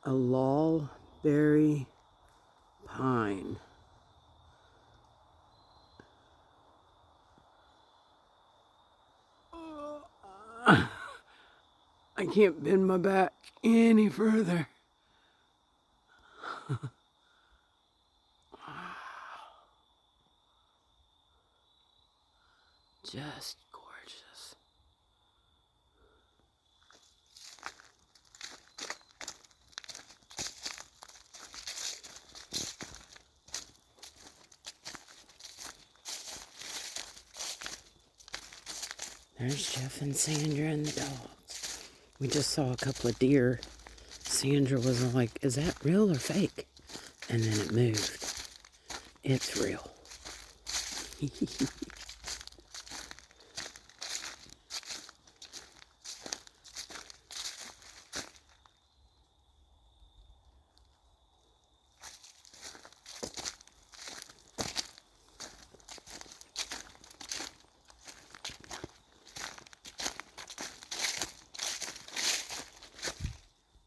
a lawberry pine. I can't bend my back any further. Just gorgeous. There's Jeff and Sandra and the dogs. We just saw a couple of deer. Sandra was like, is that real or fake? And then it moved. It's real.